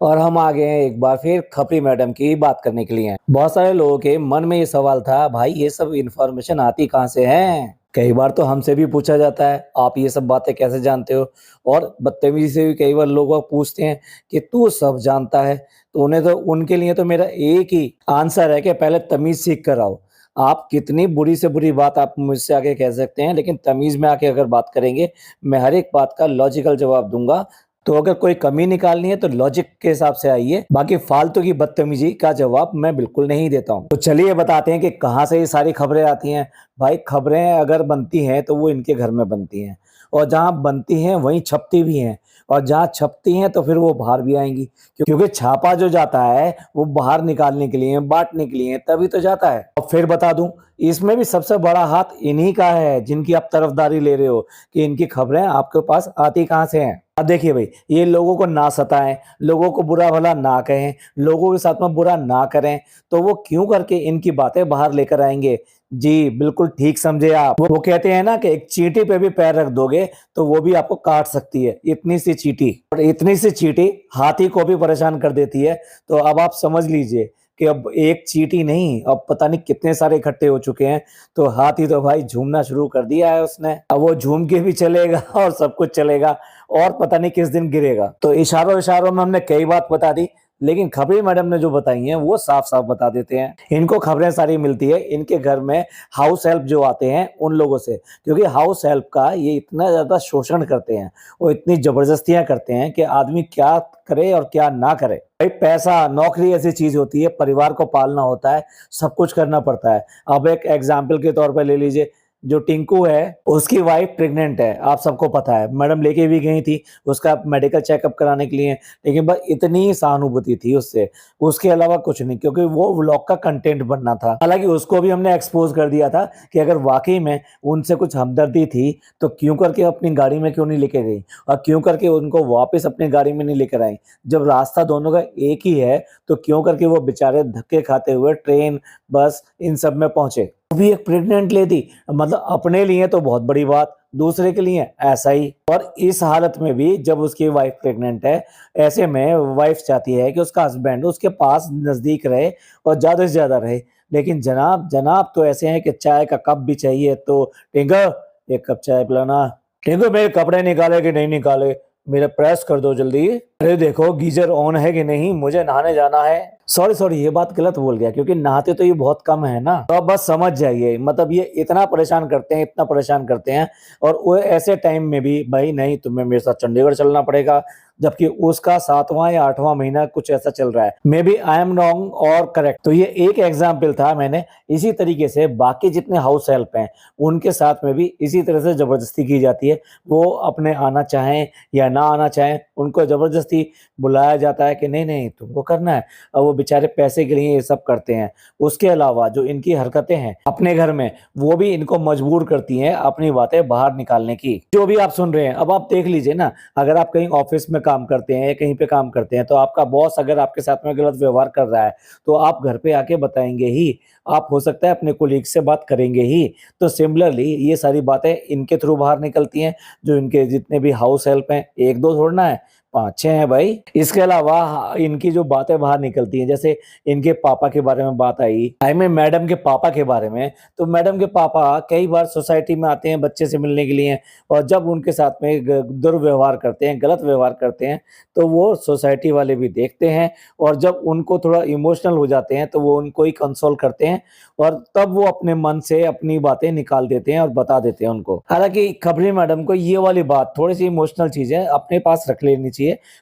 और हम आ गए हैं एक बार फिर खपरी मैडम की बात करने के लिए। बहुत सारे लोगों के मन में ये सवाल था, भाई ये सब इन्फॉर्मेशन आती कहाँ से है। कई बार तो हमसे भी पूछा जाता है, आप ये सब बातें कैसे जानते हो। और बदतमीजी से भी कई बार लोग पूछते हैं कि तू सब जानता है। तो उन्हें तो उनके लिए तो मेरा एक ही आंसर है कि पहले तमीज सीख कर आओ। आप कितनी बुरी से बुरी बात आप मुझसे आके कह सकते हैं, लेकिन तमीज में आके अगर बात करेंगे, मैं हर एक बात का लॉजिकल जवाब दूंगा। तो अगर कोई कमी निकालनी है तो लॉजिक के हिसाब से आइए, बाकी फालतू की बदतमीजी का जवाब मैं बिल्कुल नहीं देता हूँ। तो चलिए बताते हैं कि कहाँ से ये सारी खबरें आती हैं। भाई खबरें अगर बनती हैं तो वो इनके घर में बनती हैं, और जहाँ बनती हैं वहीं छपती भी हैं, और जहाँ छपती हैं तो फिर वो बाहर भी आएंगी। क्योंकि छापा जो जाता है वो बाहर निकालने के लिए, बांटने के लिए तभी तो जाता है। और फिर बता दूं, इसमें भी सबसे बड़ा हाथ इन्हीं का है जिनकी आप तरफदारी ले रहे हो कि इनकी खबरें आपके पास आती कहाँ से हैं। अब देखिए भाई, ये लोगों को ना सताएं, लोगों को बुरा भला ना कहें, लोगों के साथ में बुरा ना करें, तो वो क्यों करके इनकी बातें बाहर लेकर आएंगे। जी बिल्कुल ठीक समझे आप। वो कहते हैं ना कि एक चींटी पे भी पैर रख दोगे तो वो भी आपको काट सकती है, इतनी सी चींटी। और इतनी सी चींटी हाथी को भी परेशान कर देती है। तो अब आप समझ लीजिए कि अब एक चींटी नहीं, अब पता नहीं कितने सारे इकट्ठे हो चुके हैं। तो हाथी तो भाई झूमना शुरू कर दिया है उसने। अब वो झूम के भी चलेगा और सब कुछ चलेगा, और पता नहीं किस दिन गिरेगा। तो इशारों इशारों में हमने कई बात बता दी, लेकिन खबरी मैडम ने जो बताई हैं वो साफ साफ बता देते हैं। इनको खबरें सारी मिलती है इनके घर में हाउस हेल्प जो आते हैं उन लोगों से, क्योंकि हाउस हेल्प का ये इतना ज्यादा शोषण करते हैं, वो इतनी जबरदस्तियां करते हैं कि आदमी क्या करे और क्या ना करे। भाई पैसा, नौकरी ऐसी चीज होती है, परिवार को पालना होता है, सब कुछ करना पड़ता है। अब एक एग्जाम्पल के तौर पर ले लीजिए, जो टिंकू है उसकी वाइफ प्रेग्नेंट है, आप सबको पता है, मैडम लेके भी गई थी उसका मेडिकल चेकअप कराने के लिए। लेकिन बस इतनी सहानुभूति थी उससे, उसके अलावा कुछ नहीं, क्योंकि वो व्लॉग का कंटेंट बनना था। हालांकि उसको भी हमने एक्सपोज कर दिया था कि अगर वाकई में उनसे कुछ हमदर्दी थी तो क्यों करके अपनी गाड़ी में क्यों नहीं लेके गई, और क्यों करके उनको वापस अपनी गाड़ी में नहीं लेकर आई। जब रास्ता दोनों का एक ही है तो क्यों करके वो बेचारे धक्के खाते हुए ट्रेन, बस इन सब में पहुंचे। वो भी एक प्रेग्नेंट लेडी, मतलब अपने लिए तो बहुत बड़ी बात, दूसरे के लिए ऐसा ही। और इस हालत में भी जब उसकी वाइफ प्रेग्नेंट है, ऐसे में वाइफ चाहती है कि उसका हस्बैंड उसके पास नजदीक रहे और ज्यादा से ज्यादा रहे। लेकिन जनाब जनाब तो ऐसे हैं कि चाय का कप भी चाहिए, तो टिंकू एक कप चाय पिलाना। टिंकू मेरे कपड़े निकाले कि नहीं निकाले, मेरे प्रेस कर दो जल्दी। अरे देखो गीजर ऑन है कि नहीं, मुझे नहाने जाना है। सॉरी सॉरी, ये बात गलत बोल गया, क्योंकि नहाते तो ये बहुत कम है ना। तो अब बस समझ जाइए, मतलब ये इतना परेशान करते हैं, इतना परेशान करते हैं। और वो ऐसे टाइम में भी, भाई नहीं तुम्हें मेरे साथ चंडीगढ़ चलना पड़ेगा, जबकि उसका 7वां या 8वां महीना कुछ ऐसा चल रहा है। Maybe I am wrong और करेक्ट। तो ये एक एग्जाम्पल था मैंने। इसी तरीके से बाकी जितने हाउस हेल्प हैं उनके साथ में भी इसी तरह से जबरदस्ती की जाती है। वो अपने आना चाहें या ना आना चाहें, उनको जबरदस्ती बुलाया जाता है कि नहीं नहीं तुमको करना है। और वो बेचारे पैसे के लिए ये सब करते हैं। उसके अलावा जो इनकी हरकतें हैं अपने घर में, वो भी इनको मजबूर करती हैं अपनी बातें बाहर निकालने की। जो भी आप सुन रहे हैं, अब आप देख लीजिए ना, अगर आप कहीं ऑफिस में काम करते हैं या कहीं पे काम करते हैं, तो आपका बॉस अगर आपके साथ में गलत व्यवहार कर रहा है तो आप घर पे आके बताएंगे ही, आप हो सकता है अपने कोलीग से बात करेंगे ही। तो सिमिलरली ये सारी बातें इनके थ्रू बाहर निकलती हैं। जो इनके जितने भी हाउस हेल्प हैं, एक दो थोड़ना है, 5-6 हैं भाई। इसके अलावा इनकी जो बातें बाहर निकलती हैं, जैसे इनके पापा के बारे में बात आई में मैडम के पापा के बारे में। तो मैडम के पापा कई बार सोसाइटी में आते हैं बच्चे से मिलने के लिए, और जब उनके साथ में दुर्व्यवहार करते हैं, गलत व्यवहार करते हैं, तो वो सोसाइटी वाले भी देखते हैं। और जब उनको थोड़ा इमोशनल हो जाते हैं तो वो उनको ही कंसोल करते हैं, और तब वो अपने मन से अपनी बातें निकाल देते हैं और बता देते हैं उनको। हालांकि खबरी मैडम को ये वाली बात, थोड़ी सी इमोशनल चीजें अपने पास रख लेनी चाहिए,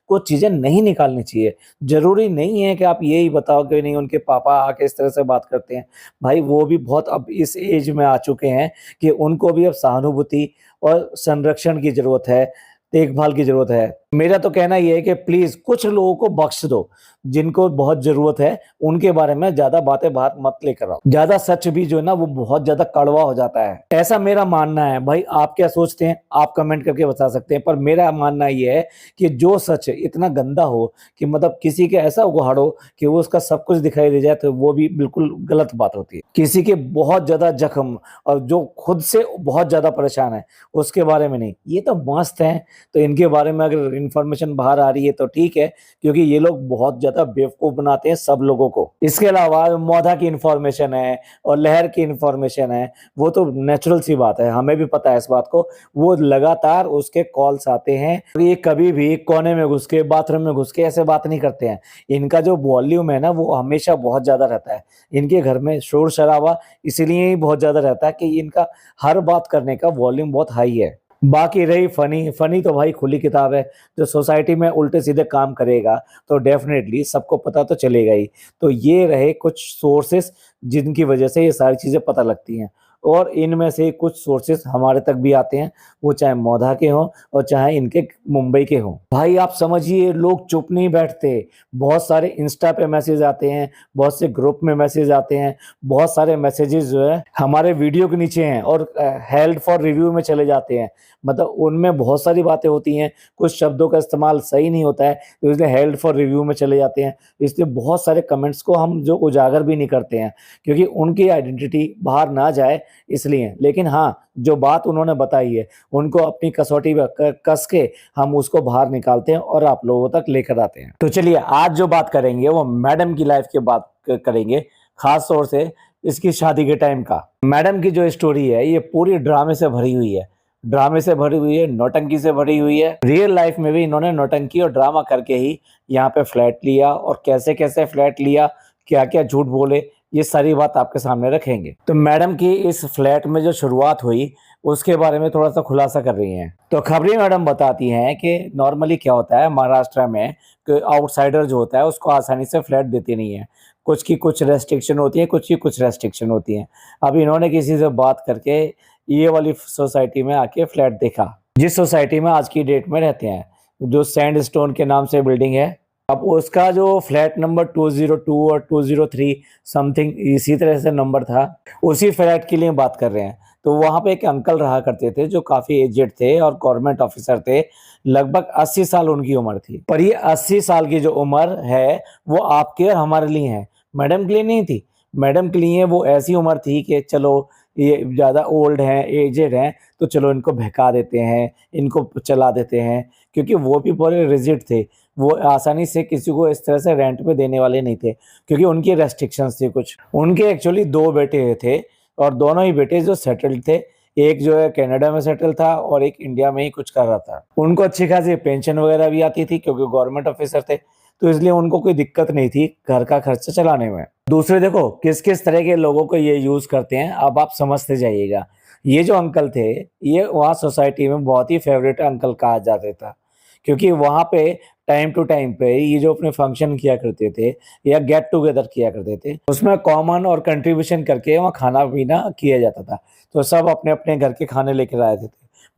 कुछ चीजें नहीं निकालनी चाहिए। जरूरी नहीं है कि आप यही बताओ कि नहीं उनके पापा आके इस तरह से बात करते हैं। भाई वो भी बहुत अब इस एज में आ चुके हैं कि उनको भी अब सहानुभूति और संरक्षण की जरूरत है, देखभाल की जरूरत है। मेरा तो कहना यह है कि प्लीज कुछ लोगों को बख्श दो, जिनको बहुत जरूरत है उनके बारे में ज्यादा बातें बाहर मत लेकर आओ। ज्यादा सच भी जो है ना वो बहुत ज्यादा कड़वा हो जाता है, ऐसा मेरा मानना है। भाई आप क्या सोचते हैं, आप कमेंट करके बता सकते हैं, पर मेरा मानना यह है कि जो सच इतना गंदा हो कि मतलब किसी के ऐसा उघाड़ो कि वो उसका सब कुछ दिखाई दे जाए, तो वो भी बिल्कुल गलत बात होती है। किसी के बहुत ज्यादा जख्म, और जो खुद से बहुत ज्यादा परेशान है, उसके बारे में नहीं, ये तो मस्त है। तो इनके बारे में अगर इन्फॉर्मेशन बाहर आ रही है तो ठीक है, क्योंकि ये लोग बहुत ज़्यादा बेवकूफ़ बनाते हैं सब लोगों को। इसके अलावा मोधा की इन्फॉर्मेशन है और लहर की इन्फॉर्मेशन है, वो तो नेचुरल सी बात है, हमें भी पता है इस बात को। वो लगातार उसके कॉल्स आते हैं और ये कभी भी कोने में घुस के, बाथरूम में घुस के ऐसे बात नहीं करते हैं। इनका जो वॉल्यूम है ना, वो हमेशा बहुत ज़्यादा रहता है। इनके घर में शोर-शराबा इसीलिए ही बहुत ज़्यादा रहता है कि इनका हर बात करने का वॉल्यूम बहुत हाई है। बाकी रही फ़नी, फ़नी तो भाई खुली किताब है, जो सोसाइटी में उल्टे-सीधे काम करेगा, तो डेफ़िनेटली सबको पता तो चलेगा ही। तो ये रहे कुछ सोर्सेज़ जिनकी वजह से ये सारी चीज़ें पता लगती हैं और इनमें से कुछ सोर्सेज़ हमारे तक भी आते हैं, वो चाहे मोधा के हों और चाहे इनके मुंबई के हों। भाई आप समझिए, लोग चुप नहीं बैठते, बहुत सारे इंस्टा पे मैसेज आते हैं, बहुत से ग्रुप में मैसेज आते हैं, बहुत सारे मैसेजेस जो है हमारे वीडियो के नीचे हैं और हेल्ड फॉर रिव्यू में चले जाते हैं। मतलब उनमें बहुत सारी बातें होती हैं, कुछ शब्दों का इस्तेमाल सही नहीं होता है, तो इसलिए हेल्ड फॉर रिव्यू में चले जाते हैं। इसलिए बहुत सारे कमेंट्स को हम जो उजागर भी नहीं करते हैं, क्योंकि उनकी आइडेंटिटी बाहर ना जाए इसलिए। लेकिन हाँ, जो बात उन्होंने बताई है, उनको अपनी कसौटी पे कस के हम उसको बाहर निकालते हैं और आप लोगों तक लेकर आते हैं। तो चलिए आज जो बात करेंगे वो मैडम की लाइफ की बात करेंगे, खास तौर से इसकी शादी के टाइम का। मैडम की जो स्टोरी है ये पूरी ड्रामे से भरी हुई है, ड्रामे से भरी हुई है, नौटंकी से भरी हुई है। रियल लाइफ में भी इन्होंने नौटंकी और ड्रामा करके ही यहाँ पे फ्लैट लिया और कैसे-कैसे फ्लैट लिया, क्या-क्या झूठ बोले, ये सारी बात आपके सामने रखेंगे। तो मैडम की इस फ्लैट में जो शुरुआत हुई, उसके बारे में थोड़ा-सा खुलासा कर रही हैं। तो खबरी मैडम बताती हैं कि नॉर्मली क्या होता है महाराष्ट्र में कि आउटसाइडर जो होता है उसको आसानी से फ्लैट देते नहीं है। कुछ की कुछ रेस्ट्रिक्शन होती है, कुछ की कुछ रेस्ट्रिक्शन होती हैं। अब इन्होंने किसी से बात करके ये वाली सोसाइटी में आके फ्लैट देखा, जिस सोसाइटी में आज की डेट में रहते हैं, जो सैंडस्टोन के नाम से बिल्डिंग है। अब उसका जो फ्लैट नंबर 202 और 203 समथिंग इसी तरह से नंबर था, उसी फ्लैट के लिए बात कर रहे हैं। तो वहाँ पे एक अंकल रहा करते थे जो काफ़ी एजेड थे और गवर्नमेंट ऑफिसर थे। लगभग 80 साल उनकी उम्र थी। पर ये 80 साल की जो उम्र है, वो आपके और हमारे लिए है, मैडम के लिए नहीं थी। मैडम के लिए वो ऐसी उम्र थी कि चलो ये ज़्यादा ओल्ड हैं, एजेड हैं, तो चलो इनको बहका देते हैं, इनको चला देते हैं, क्योंकि वो भी बड़े रिजिड थे। वो आसानी से किसी को इस तरह से रेंट पे देने वाले नहीं थे, क्योंकि उनकी रेस्ट्रिक्शंस थी कुछ। उनके एक्चुअली 2 बेटे थे और दोनों ही बेटे जो सेटल्ड थे। एक जो है कनाडा में सेटल था और एक इंडिया में ही कुछ कर रहा था। उनको अच्छी खासी पेंशन वगैरह भी आती थी क्योंकि गवर्नमेंट ऑफिसर थे, तो इसलिए उनको कोई दिक्कत नहीं थी घर का खर्चा चलाने में। दूसरे देखो किस-किस तरह के लोगों को ये यूज़ करते हैं, अब आप समझते जाइएगा। ये जो अंकल थे, ये वहाँ सोसाइटी में बहुत ही फेवरेट अंकल कहा जाता था, क्योंकि वहाँ पे टाइम टू टाइम पे ये जो अपने फंक्शन किया करते थे या गेट टुगेदर किया करते थे, उसमें कॉमन और कंट्रीब्यूशन करके वहाँ खाना-पीना किया जाता था। तो सब अपने-अपने घर के खाने लेकर आए थे।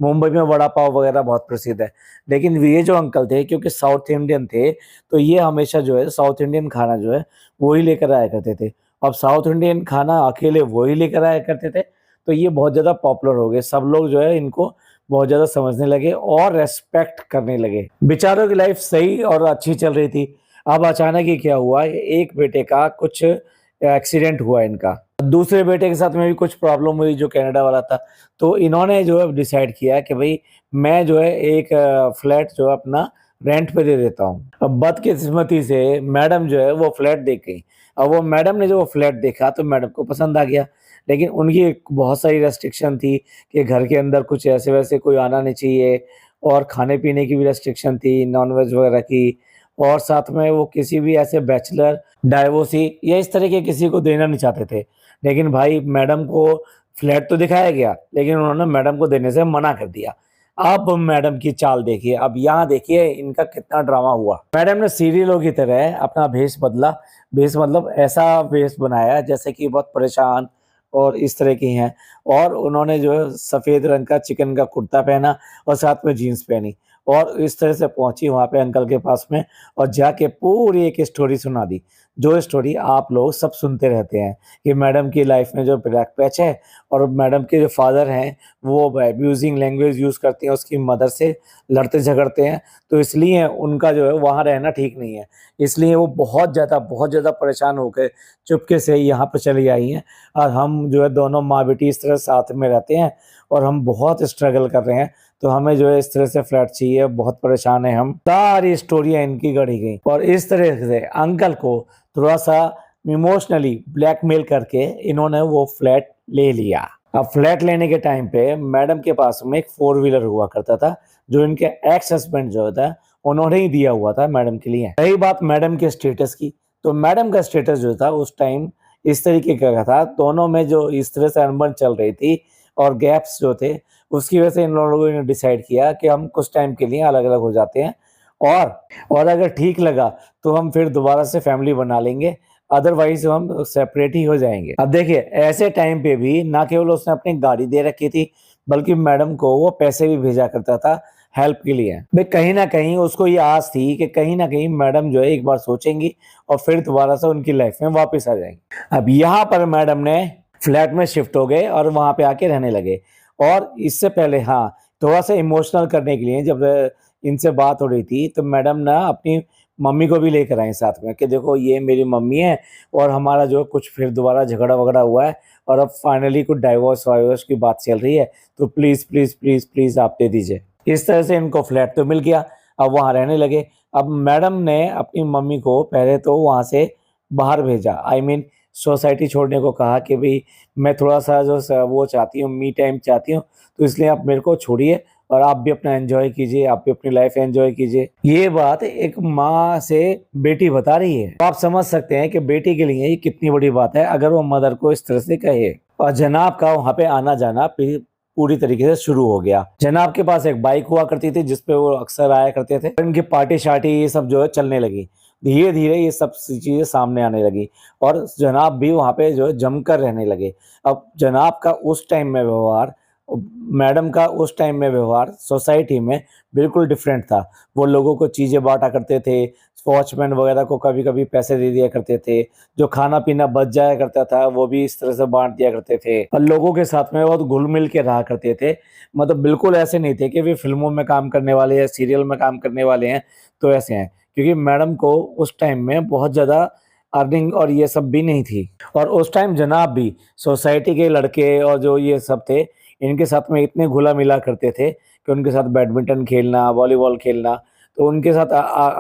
मुंबई में वड़ा पाव वगैरह बहुत प्रसिद्ध है। लेकिन ये जो अंकल थे, क्योंकि साउथ इंडियन थे, तो ये हमेशा जो है साउथ इंडियन खाना जो है वो ही लेकर आया करते थे। अब साउथ इंडियन खाना अकेले वो ही लेकर आया करते थे, तो ये बहुत ज़्यादा पॉपुलर हो गए। सब लोग जो है इनको बहुत ज़्यादा समझने लगे और रिस्पेक्ट करने लगे। बेचारों की लाइफ सही और अच्छी चल रही थी। अब अचानक ही क्या हुआ, एक बेटे का कुछ एक्सीडेंट हुआ इनका। दूसरे बेटे के साथ में भी कुछ प्रॉब्लम हुई जो कनाडा वाला था। तो इन्होंने जो है डिसाइड किया कि भई मैं जो है एक फ्लैट जो है अपना रेंट पे दे देता हूँ। अब बदकिस्मती से मैडम जो है वो फ्लैट देख गई। अब वो मैडम ने जो वो फ्लैट देखा तो मैडम को पसंद आ गया। लेकिन उनकी एक बहुत सारी रेस्ट्रिक्शन थी कि घर के अंदर कुछ ऐसे-वैसे कोई आना नहीं चाहिए और खाने-पीने की भी रेस्ट्रिक्शन थी, नॉन-वेज वगैरह की, और साथ में वो किसी भी ऐसे बैचलर, डाइवोर्सी या इस तरह के किसी को देना नहीं चाहते थे। लेकिन भाई मैडम को फ्लैट तो दिखाया गया, लेकिन उन्होंने मैडम को देने से मना कर दिया। अब मैडम की चाल देखिए, अब यहाँ देखिए इनका कितना ड्रामा हुआ। मैडम ने सीरियलों की तरह अपना भेष बदला, भेष मतलब ऐसा भेष बनाया जैसे कि बहुत परेशान और इस तरह की हैं, और उन्होंने जो है सफ़ेद रंग का चिकन का कुर्ता पहना और साथ में जीन्स पहनी और इस तरह से पहुँची वहाँ पे अंकल के पास में और जाके पूरी एक स्टोरी सुना दी। जो स्टोरी आप लोग सब सुनते रहते हैं कि मैडम की लाइफ में जो ब्लैक पैच है और मैडम के जो फादर हैं वो अब्यूजिंग लैंग्वेज यूज़ करते हैं, उसकी मदर से लड़ते झगड़ते हैं, तो इसलिए उनका जो है वहाँ रहना ठीक नहीं है। इसलिए वो बहुत ज़्यादा परेशान होके चुपके से यहाँ पे चली आई हैं और हम जो है दोनों माँ-बेटी इस तरह साथ में रहते हैं और हम बहुत स्ट्रगल कर रहे हैं, तो हमें जो है इस तरह से फ्लैट चाहिए, बहुत परेशान है हम। सारी स्टोरियां इनकी गढ़ी गई और इस तरह से अंकल को थोड़ा सा इमोशनली ब्लैकमेल करके इन्होंने वो फ्लैट ले लिया। अब फ्लैट लेने के टाइम पे मैडम के पास में एक 4 व्हीलर हुआ करता था, जो इनके एक्स हस्बैंड जो था उन्होंने ही दिया हुआ था मैडम के लिए। रही बात मैडम के स्टेटस की, तो मैडम का स्टेटस जो था उस टाइम इस तरीके का था, दोनों में जो इस तरह से अनबन चल रही थी और गैप्स जो थे, उसकी वजह से इन लोगों ने डिसाइड किया कि हम कुछ टाइम के लिए अलग अलग हो जाते हैं और अगर ठीक लगा तो हम फिर दोबारा से फैमिली बना लेंगे, अदरवाइज हम सेपरेट ही हो जाएंगे। अब देखिए ऐसे टाइम पे भी ना केवल उसने अपनी गाड़ी दे रखी थी, बल्कि मैडम को वो पैसे भी भेजा करता था हेल्प के लिए। भाई कहीं ना कहीं उसको ये आस थी कि कहीं ना कहीं मैडम जो है एक बार सोचेंगी और फिर दोबारा से उनकी लाइफ में वापस आ जाएंगी। अब यहाँ पर मैडम ने फ्लैट में शिफ्ट हो गए और वहां पे आके रहने लगे। और इससे पहले हाँ, थोड़ा सा इमोशनल करने के लिए जब इनसे बात हो रही थी तो मैडम ना अपनी मम्मी को भी लेकर आई साथ में कि देखो ये मेरी मम्मी है और हमारा जो कुछ फिर दोबारा झगड़ा वगड़ा हुआ है और अब फाइनली कुछ डाइवोर्स वाइवोर्स की बात चल रही है, तो प्लीज प्लीज प्लीज प्लीज आप दे दीजिए। इस तरह से इनको फ्लैट तो मिल गया, अब वहाँ रहने लगे। अब मैडम ने अपनी मम्मी को पहले तो वहाँ से बाहर भेजा, आई मीन सोसाइटी छोड़ने को कहा कि भाई मैं थोड़ा सा वो चाहती हूँ, मी टाइम चाहती हूँ, तो इसलिए आप मेरे को छोड़िए और आप भी अपना एंजॉय कीजिए, आप भी अपनी लाइफ एंजॉय कीजिए। ये बात एक माँ से बेटी बता रही है, तो आप समझ सकते हैं कि बेटी के लिए ये कितनी बड़ी बात है अगर वो मदर को इस तरह से कहे। और जनाब का वहाँ पे आना जाना पूरी तरीके से शुरू हो गया। जनाब के पास एक बाइक हुआ करती थी जिसपे वो अक्सर आया करते थे। इनकी पार्टी शार्टी ये सब जो है चलने लगी, धीरे धीरे ये सब चीजें सामने आने लगी और जनाब भी वहाँ पे जो है जमकर रहने लगे। अब जनाब का उस टाइम में व्यवहार, मैडम का उस टाइम में व्यवहार सोसाइटी में बिल्कुल डिफरेंट था। वो लोगों को चीज़ें बांटा करते थे, वॉचमैन वगैरह को कभी कभी पैसे दे दिया करते थे, जो खाना पीना बच जाया करता था वो भी इस तरह से बांट दिया करते थे और लोगों के साथ में बहुत घुल मिल के रहा करते थे। मतलब बिल्कुल ऐसे नहीं थे कि वे फिल्मों में काम करने वाले या सीरियल में काम करने वाले हैं तो ऐसे हैं, क्योंकि मैडम को उस टाइम में बहुत ज़्यादा अर्निंग और ये सब भी नहीं थी। और उस टाइम जनाब भी सोसाइटी के लड़के और जो ये सब थे इनके साथ में इतने घुला मिला करते थे कि उनके साथ बैडमिंटन खेलना, वॉलीबॉल खेलना, तो उनके साथ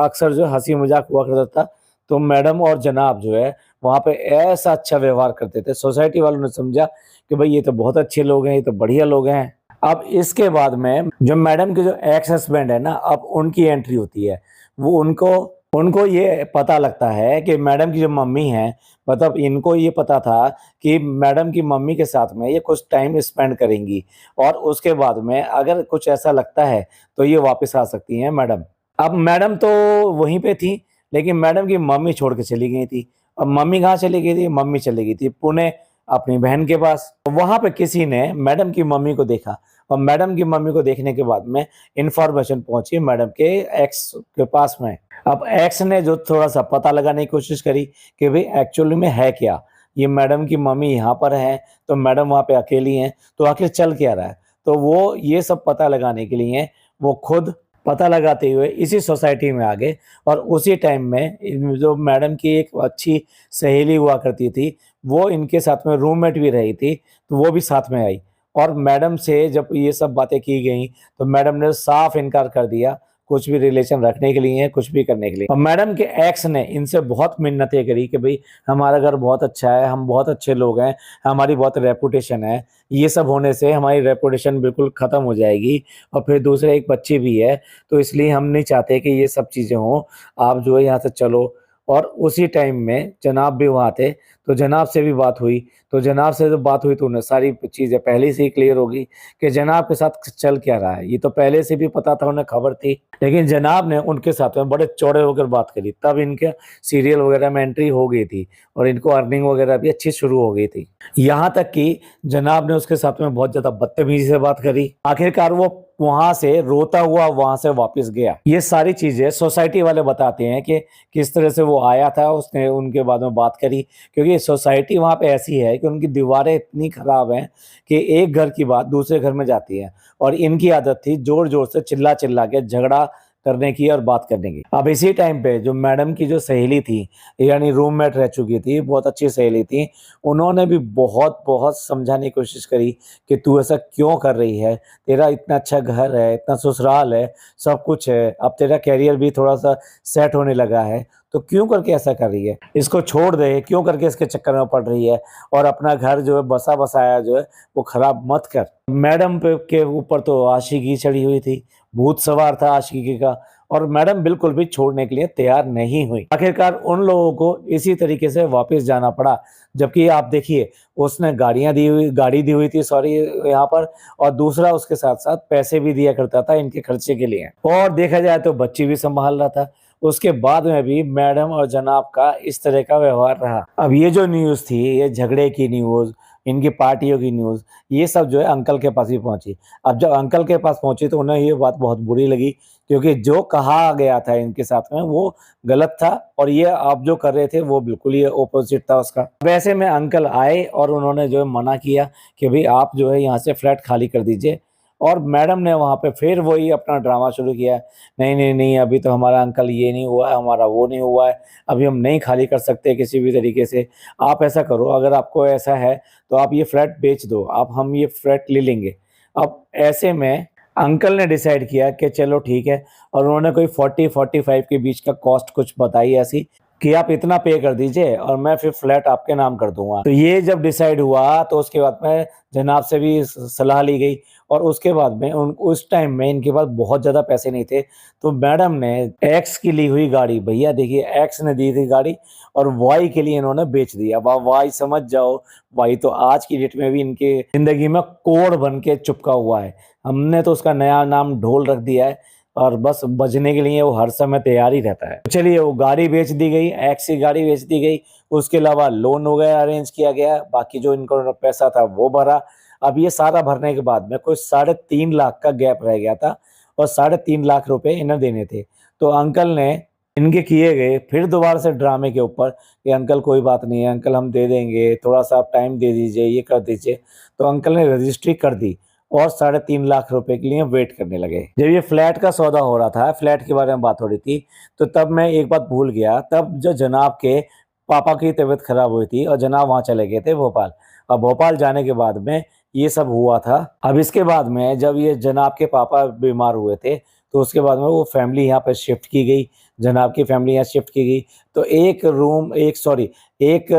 अक्सर जो हंसी मजाक हुआ करता था। तो मैडम और जनाब जो है वहाँ पे ऐसा अच्छा व्यवहार करते थे, सोसाइटी वालों ने समझा कि भाई ये तो बहुत अच्छे लोग हैं, ये तो बढ़िया लोग हैं। अब इसके बाद में जो मैडम के जो एक्स हस्बैंड है ना, अब उनकी एंट्री होती है। वो उनको उनको ये पता लगता है कि मैडम की जो मम्मी है, मतलब इनको ये पता था कि मैडम की मम्मी के साथ में ये कुछ टाइम स्पेंड करेंगी और उसके बाद में अगर कुछ ऐसा लगता है तो ये वापस आ सकती हैं मैडम। अब मैडम तो वहीं पे थी, लेकिन मैडम की मम्मी छोड़ के चली गई थी। अब मम्मी कहाँ चली गई थी? मम्मी चली गई थी पुणे अपनी बहन के पास। वहां पे किसी ने मैडम की मम्मी को देखा और मैडम की मम्मी को देखने के बाद में इंफॉर्मेशन पहुंची मैडम के एक्स के पास में। अब एक्स ने जो थोड़ा सा पता लगाने की कोशिश करी कि भाई एक्चुअली में है क्या, ये मैडम की मम्मी यहाँ पर है तो मैडम वहाँ पे अकेली हैं, तो आखिर चल क्या रहा है। तो वो ये सब पता लगाने के लिए वो खुद पता लगाते हुए इसी सोसाइटी में आ गए और उसी टाइम में जो मैडम की एक अच्छी सहेली हुआ करती थी वो इनके साथ में रूममेट भी रही थी, तो वो भी साथ में आई। और मैडम से जब ये सब बातें की गई तो मैडम ने साफ इनकार कर दिया कुछ भी रिलेशन रखने के लिए, कुछ भी करने के लिए। और मैडम के एक्स ने इनसे बहुत मिन्नतें करी कि भाई हमारा घर बहुत अच्छा है, हम बहुत अच्छे लोग हैं, हमारी बहुत रेपुटेशन है, ये सब होने से हमारी रेपुटेशन बिल्कुल खत्म हो जाएगी और फिर दूसरे एक बच्चे भी है, तो इसलिए हम नहीं चाहते कि ये सब चीजें हों, आप जो है यहाँ से चलो। और उसी टाइम में जनाब भी वहाँ थे, तो जनाब से भी बात हुई। तो जनाब से जब बात हुई तो उन्हें सारी चीज़ें पहले से ही क्लियर होगी कि जनाब के साथ चल क्या रहा है। ये तो पहले से भी पता था, उन्हें खबर थी, लेकिन जनाब ने उनके साथ में बड़े चौड़े होकर बात करी, तब इनके सीरियल वगैरह में एंट्री हो गई थी और इनको अर्निंग वगैरह भी अच्छी शुरू हो गई थी। यहाँ तक कि जनाब ने उसके साथ में बहुत ज़्यादा बदतमीजी से बात करी। आखिरकार वो वहां से रोता हुआ वहां से वापस गया। ये सारी चीजें सोसाइटी वाले बताते हैं कि किस तरह से वो आया था, उसने उनके बाद में बात करी, क्योंकि सोसाइटी वहां पे ऐसी है कि उनकी दीवारें इतनी खराब हैं कि एक घर की बात दूसरे घर में जाती है और इनकी आदत थी जोर जोर से चिल्ला चिल्ला के झगड़ा करने की और बात करने की। अब इसी टाइम पे जो मैडम की जो सहेली थी, यानी रूममेट रह चुकी थी, बहुत अच्छी सहेली थी, उन्होंने भी बहुत समझाने की कोशिश करी कि तू ऐसा क्यों कर रही है? तेरा इतना अच्छा घर है, इतना ससुराल है, सब कुछ है, अब तेरा करियर भी थोड़ा-सा सेट होने लगा है, तो क्यों करके ऐसा कर रही है? इसको छोड़ दे, क्यों करके इसके चक्कर में पड़ रही है? और अपना घर जो है बसा-बसाया जो है वो खराब मत कर। मैडम पे के ऊपर तो आशिकी चढ़ी हुई थी, भूत सवार था आशिकी का, और मैडम बिल्कुल भी छोड़ने के लिए तैयार नहीं हुई। आखिरकार उन लोगों को इसी तरीके से वापस जाना पड़ा, जबकि आप देखिए उसने गाड़ी दी हुई थी सॉरी यहाँ पर, और दूसरा उसके साथ-साथ पैसे भी दिया करता था इनके खर्चे के लिए, और देखा जाए तो बच्ची भी सँभाल रहा था। उसके बाद में भी मैडम और जनाब का इस तरह का व्यवहार रहा। अब ये जो न्यूज़ थी, ये झगड़े की न्यूज़, इनकी पार्टियों की न्यूज़, ये सब जो है अंकल के पास भी पहुँची। अब जब अंकल के पास पहुँची तो उन्हें ये बात बहुत बुरी लगी, क्योंकि जो कहा गया था इनके साथ में वो गलत था, और ये आप जो कर रहे थे वो बिल्कुल ही ऑपोज़िट था उसका। वैसे में अंकल आए और उन्होंने जो है मना किया कि भई आप जो है यहाँ से फ्लैट खाली कर दीजिए, और मैडम ने वहाँ पे फिर वही अपना ड्रामा शुरू किया। नहीं, अभी तो हमारा अंकल ये नहीं हुआ है, हमारा वो नहीं हुआ है, अभी हम नहीं खाली कर सकते किसी भी तरीके से। आप ऐसा करो, अगर आपको ऐसा है तो आप ये फ्लैट बेच दो, हम ये फ्लैट ले लेंगे। अब ऐसे में अंकल ने डिसाइड किया कि चलो ठीक है, और उन्होंने कोई 40-45 के बीच का कॉस्ट कुछ बताई ऐसी, कि आप इतना पे कर दीजिए और मैं फिर फ्लैट आपके नाम कर दूँगा। तो ये जब डिसाइड हुआ तो उसके बाद में जनाब से भी स सलाह ली गई, और उसके बाद में उन उस टाइम में इनके पास बहुत ज़्यादा पैसे नहीं थे, तो मैडम ने एक्स की ली हुई गाड़ी, भैया देखिए एक्स ने दी थी गाड़ी, और वाई के लिए इन्होंने बेच दिया। अब आप वाई समझ जाओ, वाई तो आज की डेट में भी इनके ज़िंदगी में कोढ़ बन के चिपका हुआ है। हमने तो उसका नया नाम ढोल रख दिया है, और बस बजने के लिए वो हर समय तैयार ही रहता है। चलिए वो गाड़ी बेच दी गई, एक्स की गाड़ी बेच दी गई, उसके अलावा लोन वगैरह अरेंज किया गया, बाकी जो इनको पैसा था वो भरा। अब ये सारा भरने के बाद में कोई 3.5 लाख का गैप रह गया था, और 3.5 लाख रुपए इन्हें देने थे। तो अंकल ने इनके किए गए फिर दोबारा से ड्रामे के ऊपर कि अंकल कोई बात नहीं है, अंकल हम दे देंगे, थोड़ा-सा आप टाइम दे दीजिए, ये कर दीजिए। तो अंकल ने रजिस्ट्री कर दी, और 3.5 लाख रुपए के लिए वेट करने लगे। जब ये फ्लैट का सौदा हो रहा था, फ्लैट के बारे में बात हो रही थी, तो तब मैं एक बात भूल गया, तब जो जनाब के पापा की तबीयत खराब हुई थी और जनाब वहाँ चले गए थे भोपाल। अब भोपाल जाने के बाद में ये सब हुआ था। अब इसके बाद में जब ये जनाब के पापा बीमार हुए थे, तो उसके बाद में वो फैमिली यहाँ पे शिफ्ट की गई, जनाब की फैमिली यहाँ शिफ्ट की गई। तो एक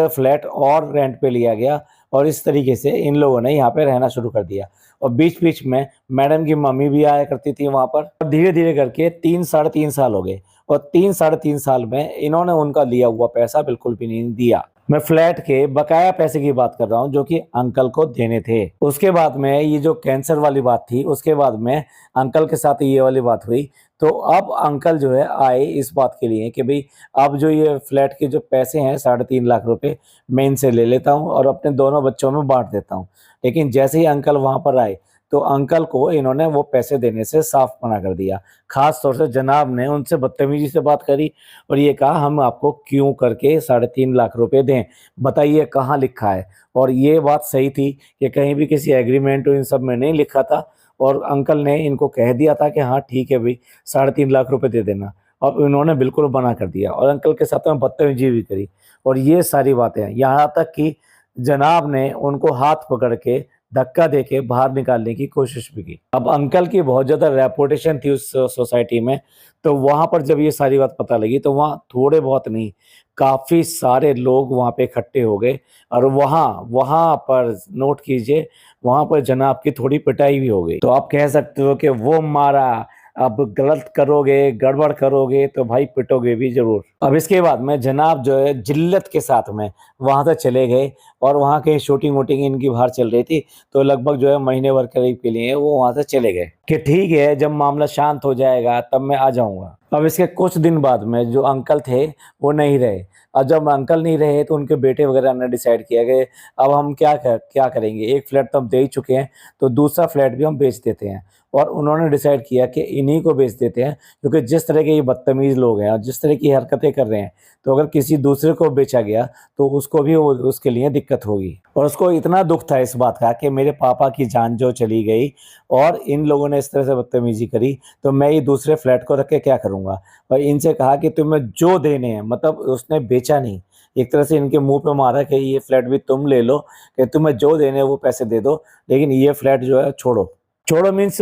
फ्लैट और रेंट पे लिया गया, और इस तरीके से इन लोगों ने यहाँ पे रहना शुरू कर दिया। और बीच-बीच में मैडम की मम्मी भी आया करती थी वहाँ पर, और धीरे-धीरे करके 3 साढ़े 3 साल हो गए, और 3 साढ़े 3 साल में इन्होंने उनका लिया हुआ पैसा बिल्कुल भी नहीं दिया। मैं फ्लैट के बकाया पैसे की बात कर रहा हूँ, जो कि अंकल को देने थे। उसके बाद में ये जो कैंसर वाली बात थी, उसके बाद में अंकल के साथ ये वाली बात हुई। तो अब अंकल जो है आए इस बात के लिए कि भई अब जो ये फ्लैट के जो पैसे हैं 3.5 लाख रुपए, मैं इनसे ले लेता हूँ और अपने दोनों बच्चों में बाँट देता हूँ। लेकिन जैसे ही अंकल वहाँ पर आए, तो अंकल को इन्होंने वो पैसे देने से साफ मना कर दिया। ख़ास तौर से जनाब ने उनसे बदतमीज़ी से बात करी, और ये कहा हम आपको क्यों करके 3.5 लाख रुपए दें? बताइए कहाँ लिखा है? और ये बात सही थी कि कहीं भी किसी एग्रीमेंट इन सब में नहीं लिखा था, और अंकल ने इनको कह दिया था कि हाँ ठीक है भई 3.5 लाख रुपए दे देना, और इन्होंने बिल्कुल मना कर दिया, और अंकल के साथ में बदतमीज़ी भी करी। और ये सारी बातें हैं, यहाँ तक कि जनाब ने उनको हाथ पकड़ के धक्का देके बाहर निकालने की कोशिश भी की। अब अंकल की बहुत ज़्यादा रेपुटेशन थी उस सोसाइटी में, तो वहाँ पर जब ये सारी बात पता लगी, तो वहाँ थोड़े बहुत नहीं, काफ़ी सारे लोग वहाँ पे इकट्ठे हो गए, और वहाँ वहाँ पर नोट कीजिए, वहाँ पर जनाब की थोड़ी पिटाई भी हो गई। तो आप कह सकते हो कि वो मारा, अब गलत करोगे, गड़बड़ करोगे तो भाई पिटोगे भी ज़रूर। अब इसके बाद में जनाब जो है जिल्लत के साथ में वहाँ से चले गए, और वहाँ कहीं शूटिंग-वूटिंग इनकी बाहर चल रही थी, तो लगभग जो है महीने भर करीब के लिए वो वहाँ से चले गए कि ठीक है, जब मामला शांत हो जाएगा तब मैं आ जाऊँगा। अब इसके कुछ दिन बाद में जो अंकल थे वो नहीं रहे, और जब अंकल नहीं रहे तो उनके बेटे वगैरह ने डिसाइड किया कि अब हम क्या करेंगे, एक फ्लैट तो हम दे ही चुके हैं, तो दूसरा फ्लैट भी हम बेच देते हैं। और उन्होंने डिसाइड किया कि इन्हीं को बेच देते हैं, क्योंकि जिस तरह के ये बदतमीज़ लोग हैं और जिस तरह की हरकतें कर रहे हैं, तो अगर किसी दूसरे को बेचा गया तो उसको भी उसके लिए दिक्कत होगी। और उसको इतना दुख था इस बात का कि मेरे पापा की जान जो चली गई और इन लोगों ने इस तरह से बदतमीजी करी, तो मैं ये दूसरे फ्लैट को रख के क्या करूँगा। और इनसे कहा कि तुम्हें जो देने हैं, मतलब उसने बेचा नहीं, एक तरह से इनके मुँह पे मारा कि ये फ्लैट भी तुम ले लो, कि तुम्हें जो देने हैं वो पैसे दे दो, लेकिन ये फ्लैट जो है छोड़ो। छोड़ो मीन्स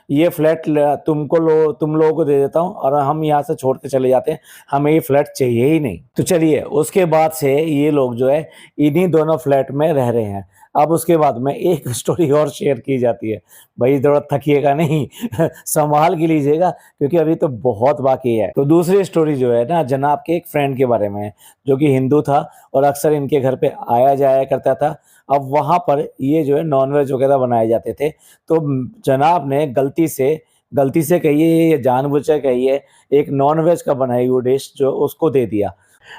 ये फ्लैट तुम लोगों को दे देता हूँ और हम यहाँ से छोड़ के चले जाते हैं, हमें ये फ्लैट चाहिए ही नहीं। तो चलिए उसके बाद से ये लोग जो है इन्हीं दोनों फ्लैट में रह रहे हैं। अब उसके बाद में एक स्टोरी और शेयर की जाती है। भाई थोड़ा थकिएगा नहीं संभाल के लीजिएगा, क्योंकि अभी तो बहुत बाकी है। तो दूसरी स्टोरी जो है ना, जनाब के एक फ्रेंड के बारे में है, जो कि हिंदू था और अक्सर इनके घर पे आया जाया करता था। अब वहाँ पर ये जो है नॉनवेज वगैरह बनाए जाते थे, तो जनाब ने गलती से कहिए या जानबूझ के कहिए, एक नॉनवेज का बनाई हुई डिश जो उसको दे दिया।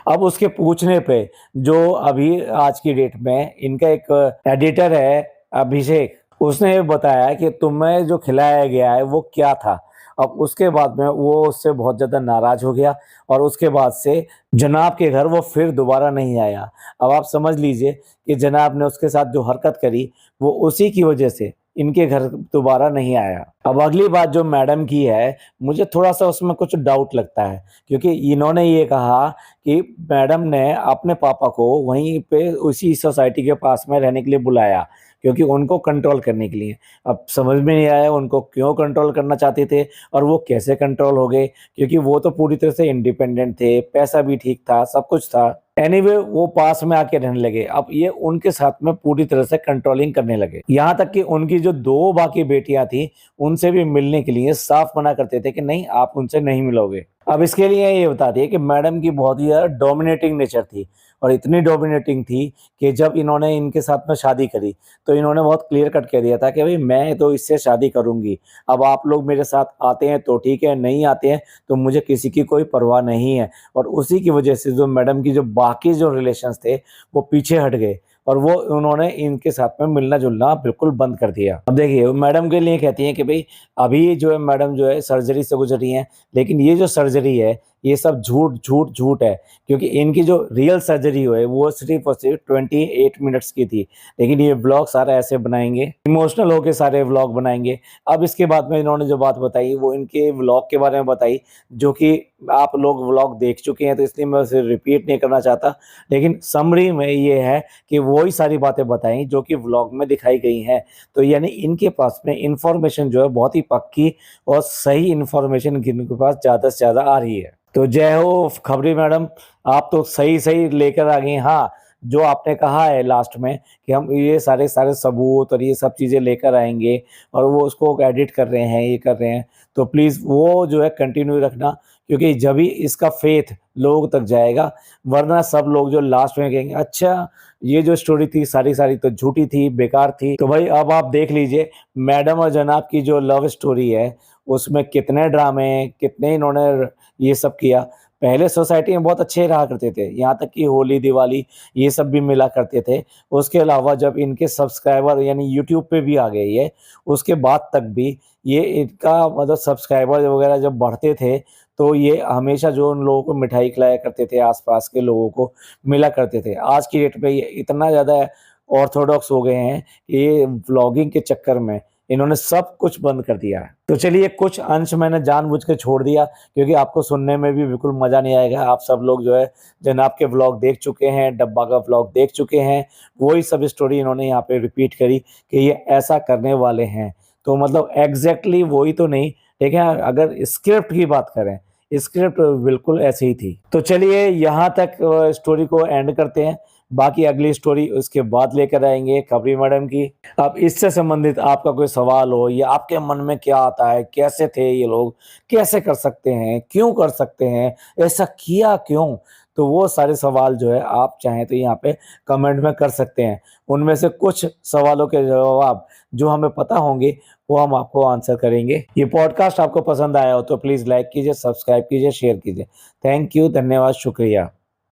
अब उसके पूछने पे जो अभी आज की डेट में इनका एक एडिटर है अभिषेक, उसने ये बताया कि तुम्हें जो खिलाया गया है वो क्या था। अब उसके बाद में वो उससे बहुत ज़्यादा नाराज़ हो गया और उसके बाद से जनाब के घर वो फिर दोबारा नहीं आया। अब आप समझ लीजिए कि जनाब ने उसके साथ जो हरकत करी वो उसी की वजह से इनके घर दोबारा नहीं आया। अब अगली बात जो मैडम की है, मुझे थोड़ा-सा उसमें कुछ डाउट लगता है, क्योंकि इन्होंने ये कहा कि मैडम ने अपने पापा को वहीं पे उसी सोसाइटी के पास में रहने के लिए बुलाया, क्योंकि उनको कंट्रोल करने के लिए। अब समझ में नहीं आया उनको क्यों कंट्रोल करना चाहते थे और वो कैसे कंट्रोल हो गए, क्योंकि वो तो पूरी तरह से इंडिपेंडेंट थे, पैसा भी ठीक था, सब कुछ था। एनीवे वो पास में आके रहने लगे। अब ये उनके साथ में पूरी तरह से कंट्रोलिंग करने लगे। यहाँ तक कि उनकी जो 2 बाकी बेटियाँ थी, उनसे भी मिलने के लिए साफ मना करते थे कि नहीं आप उनसे नहीं मिलोगे। अब इसके लिए ये बता दिए कि मैडम की बहुत ही ज़्यादा डोमिनेटिंग नेचर थी और इतनी डोमिनेटिंग थी कि जब इन्होंने इनके साथ में शादी करी, तो इन्होंने बहुत क्लियर कट कह दिया था कि भई मैं तो इससे शादी करूँगी। अब आप लोग मेरे साथ आते हैं तो ठीक है, नहीं आते हैं तो मुझे किसी की कोई परवाह नहीं है। और उसी की वजह से जो मैडम की जो बाकी जो रिलेशंस थे, वो पीछे हट गए और वो उन्होंने इनके साथ में मिलना-जुलना बिल्कुल बंद कर दिया। अब देखिए मैडम के लिए कहती हैं कि भई अभी जो है मैडम जो है सर्जरी से गुज़र रही हैं, लेकिन ये जो सर्जरी है, ये सब झूठ है, क्योंकि इनकी जो रियल सर्जरी है वो सिर्फ़ और सिर्फ़ 28 मिनट्स की थी। लेकिन ये व्लॉग सारा ऐसे बनाएँगे, इमोशनल होके सारे व्लॉग बनाएँगे। अब इसके बाद में इन्होंने जो बात बताई वो इनके व्लॉग के बारे में बताई, जो कि आप लोग व्लॉग देख चुके हैं, तो इसलिए मैं उसे रिपीट नहीं करना चाहता। लेकिन समरी में ये है कि वही सारी बातें बताई जो कि व्लॉग में दिखाई गई हैं। तो यानी इनके पास में इन्फॉर्मेशन जो है बहुत ही पक्की और सही इन्फॉर्मेशन इनके पास ज़्यादा से ज़्यादा आ रही है। तो जय हो खबरी मैडम, आप तो सही लेकर आ गई। हाँ, जो आपने कहा है लास्ट में कि हम ये सारे सबूत और ये सब चीज़ें लेकर आएँगे और वो उसको एडिट कर रहे हैं, ये कर रहे हैं, तो प्लीज़ वो जो है कंटिन्यू रखना, क्योंकि जभी इसका फेथ लोगों तक जाएगा, वरना सब लोग जो लास्ट में कहेंगे अच्छा ये जो स्टोरी थी सारी तो झूठी थी, बेकार थी। तो भाई अब आप देख लीजिए मैडम और जनाब की जो लव स्टोरी है, उसमें कितने ड्रामे, कितने इन्होंने ये सब किया। पहले सोसाइटी में बहुत अच्छे रहा करते थे, यहाँ तक कि होली, दिवाली ये सब भी मिला करते थे। उसके अलावा जब इनके सब्सक्राइबर यानी यूट्यूब पे भी आ गए ये, उसके बाद तक भी ये इनका मतलब सब्सक्राइबर वगैरह जब बढ़ते थे, तो ये हमेशा जो उन लोगों को मिठाई खिलाया करते थे, आस-पास के लोगों को मिला करते थे। आज की डेट में ये इतना ज़्यादा ऑर्थोडॉक्स हो गए हैं कि ये व्लॉगिंग के चक्कर में इन्होंने सब कुछ बंद कर दिया है। तो चलिए कुछ अंश मैंने जानबूझ के छोड़ दिया, क्योंकि आपको सुनने में भी बिल्कुल मज़ा नहीं आएगा। आप सब लोग जो है जनाब के व्लॉग देख चुके हैं, डब्बा का व्लॉग देख चुके हैं। वही सब स्टोरी इन्होंने यहाँ पे रिपीट करी कि ये ऐसा करने वाले हैं। तो मतलब एग्ज़ैक्टली वही तो नहीं, लेकिन अगर स्क्रिप्ट की बात करें, स्क्रिप्ट बिल्कुल ऐसी ही थी। तो चलिए यहाँ तक स्टोरी को एंड करते हैं। बाकी अगली स्टोरी उसके बाद लेकर आएँगे खबरी मैडम की। अब इससे संबंधित आपका कोई सवाल हो या आपके मन में क्या आता है, कैसे थे ये लोग, कैसे कर सकते हैं, क्यों कर सकते हैं, ऐसा किया क्यों? तो वो सारे सवाल जो है आप चाहें तो यहाँ पे कमेंट में कर सकते हैं। उनमें से कुछ सवालों के जवाब जो हमें पता होंगे, वो हम आपको आंसर करेंगे। ये पॉडकास्ट आपको पसंद आया हो तो प्लीज़ लाइक कीजिए, सब्सक्राइब कीजिए, शेयर कीजिए। थैंक यू, धन्यवाद, शुक्रिया।